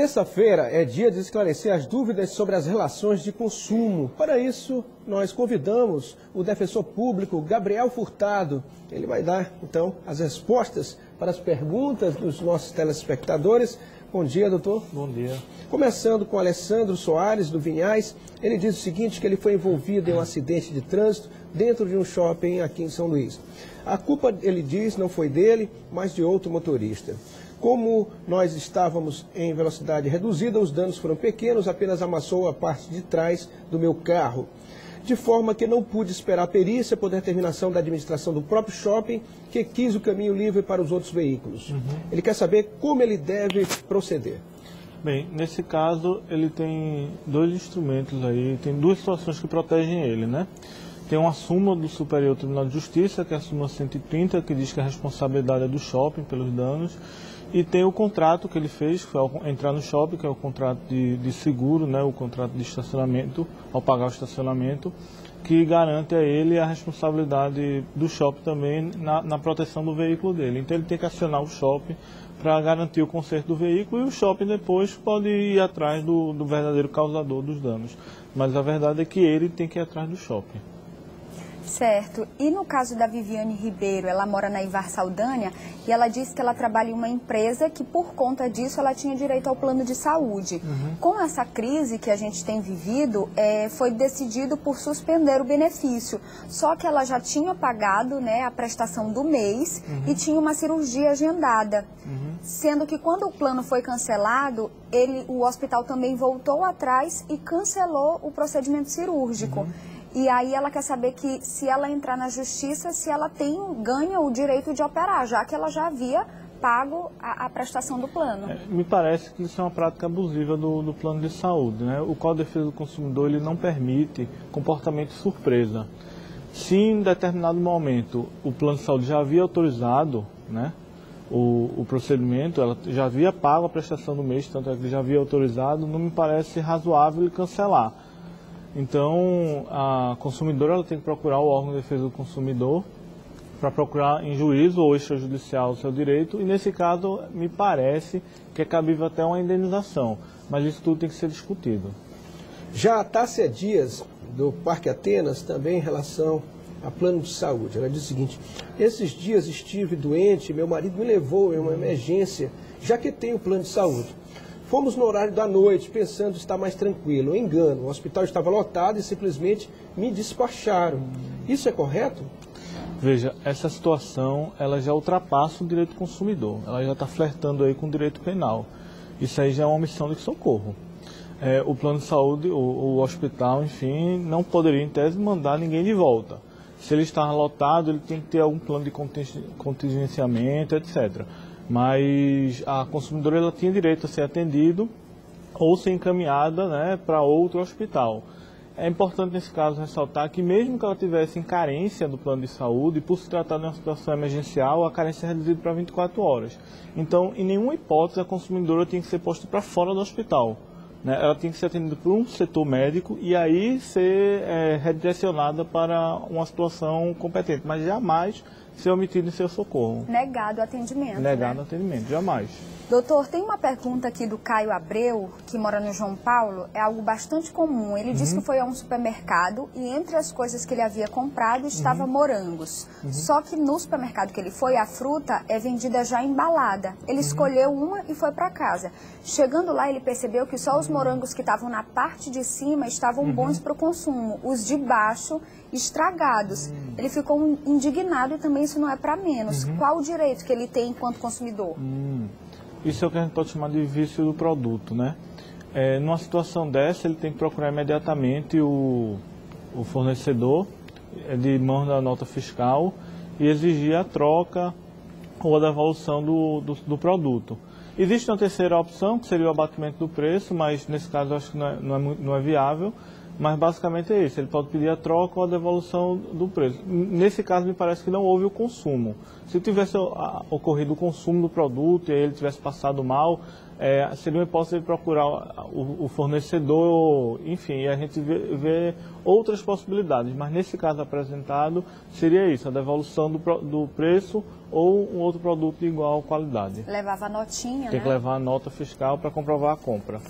Terça-feira é dia de esclarecer as dúvidas sobre as relações de consumo. Para isso, nós convidamos o defensor público Gabriel Furtado. Ele vai dar, então, as respostas para as perguntas dos nossos telespectadores. Bom dia, doutor. Bom dia. Começando com Alessandro Soares, do Vinhais. Ele diz o seguinte, que ele foi envolvido em um acidente de trânsito dentro de um shopping aqui em São Luís. A culpa, ele diz, não foi dele, mas de outro motorista. Como nós estávamos em velocidade reduzida, os danos foram pequenos, apenas amassou a parte de trás do meu carro. De forma que não pude esperar a perícia por determinação da administração do próprio shopping, que quis o caminho livre para os outros veículos. Ele quer saber como ele deve proceder. Bem, nesse caso, ele tem dois instrumentos aí, tem duas situações que protegem ele, né? Tem uma súmula do Superior Tribunal de Justiça, que é a súmula 130, que diz que a responsabilidade é do shopping pelos danos. E tem o contrato que ele fez, que foi ao entrar no shopping, que é o contrato de seguro, né, o contrato de estacionamento, ao pagar o estacionamento, que garante a ele a responsabilidade do shopping também na proteção do veículo dele. Então ele tem que acionar o shopping para garantir o conserto do veículo e o shopping depois pode ir atrás do verdadeiro causador dos danos. Mas a verdade é que ele tem que ir atrás do shopping. Certo. E no caso da Viviane Ribeiro, ela mora na Ivar Saldanha e ela disse que ela trabalha em uma empresa que por conta disso ela tinha direito ao plano de saúde. Com essa crise que a gente tem vivido, foi decidido por suspender o benefício. Só que ela já tinha pagado, né, a prestação do mês e tinha uma cirurgia agendada. Sendo que quando o plano foi cancelado, o hospital também voltou atrás e cancelou o procedimento cirúrgico. E aí ela quer saber que se ela entrar na justiça, se ela ganha o direito de operar, já que ela já havia pago a prestação do plano. Me parece que isso é uma prática abusiva do plano de saúde, né? O Código de Defesa do Consumidor ele não permite comportamento surpresa. Se em determinado momento o plano de saúde já havia autorizado, né, o procedimento, ela já havia pago a prestação do mês, tanto é que já havia autorizado, não me parece razoável ele cancelar. Então, a consumidora ela tem que procurar o órgão de defesa do consumidor para procurar em juízo ou extrajudicial o seu direito. E, nesse caso, me parece que é cabível até uma indenização. Mas isso tudo tem que ser discutido. Já a Tássia Dias, do Parque Atenas, também em relação a plano de saúde. Ela diz o seguinte, esses dias estive doente, meu marido me levou em uma emergência, já que tenho plano de saúde. Fomos no horário da noite, pensando estar mais tranquilo. Engano, o hospital estava lotado e simplesmente me despacharam. Isso é correto? Veja, essa situação ela já ultrapassa o direito do consumidor. Ela já está flertando aí com o direito penal. Isso aí já é uma omissão de socorro. O plano de saúde, o hospital, enfim, não poderia, em tese, mandar ninguém de volta. Se ele está lotado, ele tem que ter algum plano de contingenciamento, etc. Mas a consumidora ela tinha direito a ser atendido ou ser encaminhada, né, para outro hospital. É importante nesse caso ressaltar que mesmo que ela tivesse em carência do plano de saúde, por se tratar de uma situação emergencial, a carência é reduzida para 24 horas. Então, em nenhuma hipótese, a consumidora tem que ser posta para fora do hospital, né? Ela tem que ser atendida por um setor médico e aí ser redirecionada para uma situação competente, mas jamais ser omitido em seu socorro. Negado o atendimento. Negado o né? atendimento, jamais. Doutor, tem uma pergunta aqui do Caio Abreu, que mora no João Paulo, é algo bastante comum. Ele disse que foi a um supermercado e entre as coisas que ele havia comprado estava morangos. Só que no supermercado que ele foi, a fruta é vendida já embalada. Ele escolheu uma e foi para casa. Chegando lá, ele percebeu que só os morangos que estavam na parte de cima estavam bons para o consumo. Os de baixo estragados. Ele ficou indignado e também isso não é para menos. Qual o direito que ele tem enquanto consumidor? Isso é o que a gente pode chamar de vício do produto, né? Numa situação dessa, ele tem que procurar imediatamente o fornecedor de mão da nota fiscal e exigir a troca ou a devolução do produto. Existe uma terceira opção, que seria o abatimento do preço, mas nesse caso eu acho que não é viável. Mas basicamente é isso, ele pode pedir a troca ou a devolução do preço. Nesse caso, me parece que não houve o consumo. Se tivesse ocorrido o consumo do produto e ele tivesse passado mal, seria uma hipótese de procurar o fornecedor, enfim, e a gente vê outras possibilidades. Mas nesse caso apresentado, seria isso, a devolução do preço ou um outro produto de igual qualidade. Levava a notinha, Tem que levar a nota fiscal para comprovar a compra.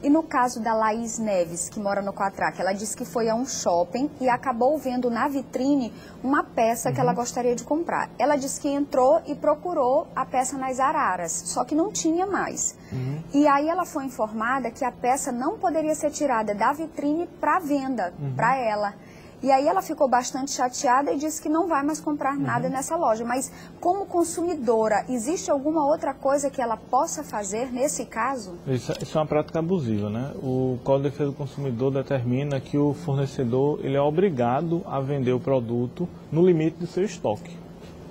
E no caso da Laís Neves, que mora no Quatraque, ela disse que foi a um shopping e acabou vendo na vitrine uma peça que ela gostaria de comprar. Ela disse que entrou e procurou a peça nas araras, só que não tinha mais. E aí ela foi informada que a peça não poderia ser tirada da vitrine para venda, para ela. E aí ela ficou bastante chateada e disse que não vai mais comprar nada nessa loja. Mas como consumidora, existe alguma outra coisa que ela possa fazer nesse caso? Isso é uma prática abusiva, né? O Código de Defesa do Consumidor determina que o fornecedor ele é obrigado a vender o produto no limite do seu estoque,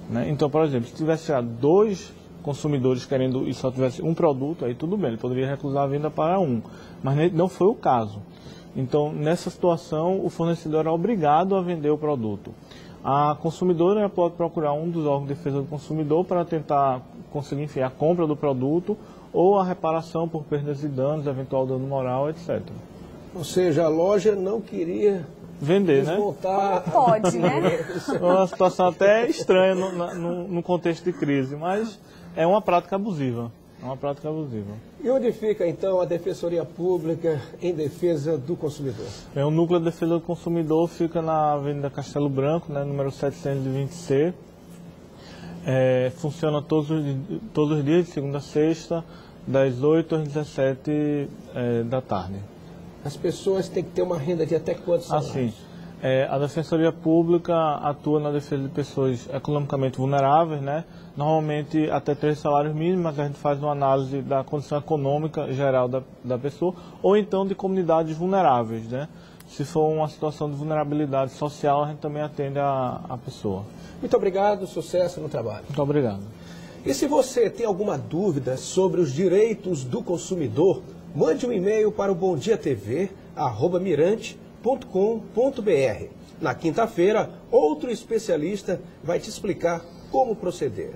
né? Então, por exemplo, se tivesse já 2 consumidores querendo e só tivesse um produto, aí tudo bem, ele poderia recusar a venda para um. Mas não foi o caso. Então, nessa situação, o fornecedor era obrigado a vender o produto. A consumidora pode procurar um dos órgãos de defesa do consumidor para tentar conseguir, enfim, a compra do produto ou a reparação por perdas e danos, eventual dano moral, etc. Ou seja, a loja não queria vender, desmontar. Né? Pode, né? É uma situação até estranha no contexto de crise, mas é uma prática abusiva. É uma prática abusiva. E onde fica, então, a Defensoria Pública em Defesa do Consumidor? O Núcleo de Defesa do Consumidor fica na Avenida Castelo Branco, né, número 720C. Funciona todos os dias, de segunda a sexta, das 8 às 17 da tarde. As pessoas têm que ter uma renda de até quantos salários? Assim, a Defensoria Pública atua na defesa de pessoas economicamente vulneráveis, né? Normalmente até 3 salários mínimos, mas a gente faz uma análise da condição econômica geral da pessoa, ou então de comunidades vulneráveis, né? Se for uma situação de vulnerabilidade social, a gente também atende a pessoa. Muito obrigado, sucesso no trabalho. Muito obrigado. E se você tem alguma dúvida sobre os direitos do consumidor, mande um e-mail para o bomdiatv@mirante.com.br. Na quinta-feira, outro especialista vai te explicar como proceder.